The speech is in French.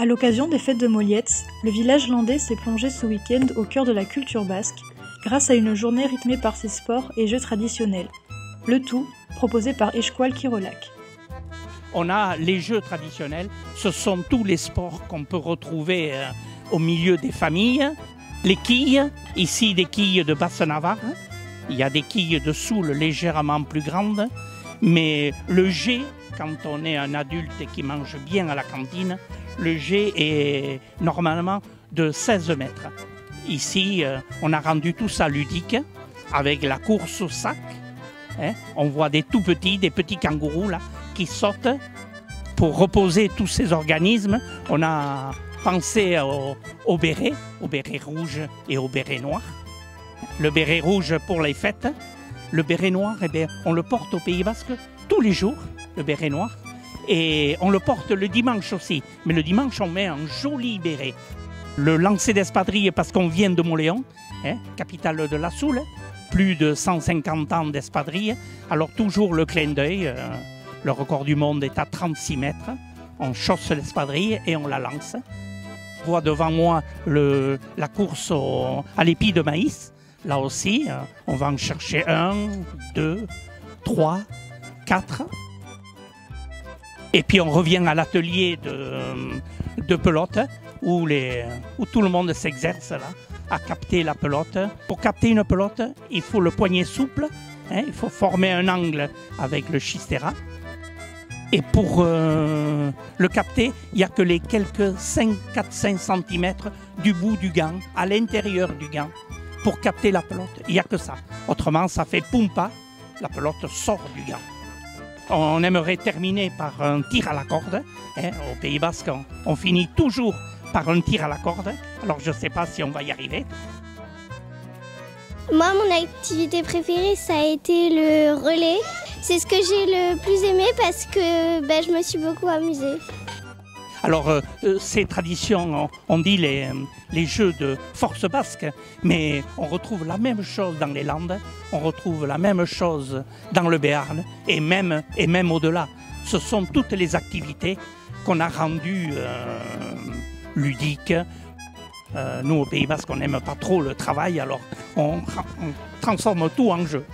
À l'occasion des fêtes de Mollietz, le village landais s'est plongé ce week-end au cœur de la culture basque, grâce à une journée rythmée par ses sports et jeux traditionnels. Le tout proposé par Escual Kirolak. On a les jeux traditionnels, ce sont tous les sports qu'on peut retrouver au milieu des familles. Les quilles, ici des quilles de Basse-Navarre, il y a des quilles de Soule légèrement plus grandes, mais le jet, quand on est un adulte et qui mange bien à la cantine, le jet est normalement de 16 mètres. Ici, on a rendu tout ça ludique avec la course au sac. On voit des tout petits, des petits kangourous là, qui sautent pour reposer tous ces organismes. On a pensé au béret rouge et au béret noir. Le béret rouge pour les fêtes, le béret noir, eh bien, on le porte au Pays Basque tous les jours, le béret noir. Et on le porte le dimanche aussi. Mais le dimanche, on met un joli béret. Le lancer d'espadrille, parce qu'on vient de Mauléon, capitale de la Soule, plus de 150 ans d'espadrille. Alors toujours le clin d'œil, le record du monde est à 36 mètres. On chausse l'espadrille et on la lance. Je vois devant moi la course à l'épi de maïs. Là aussi, on va en chercher 1, 2, 3, 4. Et puis on revient à l'atelier de pelote où tout le monde s'exerce là, à capter la pelote. Pour capter une pelote, il faut le poignet souple, il faut former un angle avec le schistera. Et pour le capter, il n'y a que les quelques 4-5 cm du bout du gant, à l'intérieur du gant, pour capter la pelote. Il n'y a que ça. Autrement, ça fait pumpa, la pelote sort du gant. On aimerait terminer par un tir à la corde. Au Pays Basque, on finit toujours par un tir à la corde. Alors je ne sais pas si on va y arriver. Moi, mon activité préférée, ça a été le relais. C'est ce que j'ai le plus aimé parce que je me suis beaucoup amusée. Alors, ces traditions, on dit les jeux de force basque, mais on retrouve la même chose dans les Landes, on retrouve la même chose dans le Béarn, et même au-delà. Ce sont toutes les activités qu'on a rendues ludiques. Nous, au Pays Basque, on n'aime pas trop le travail, alors on transforme tout en jeu.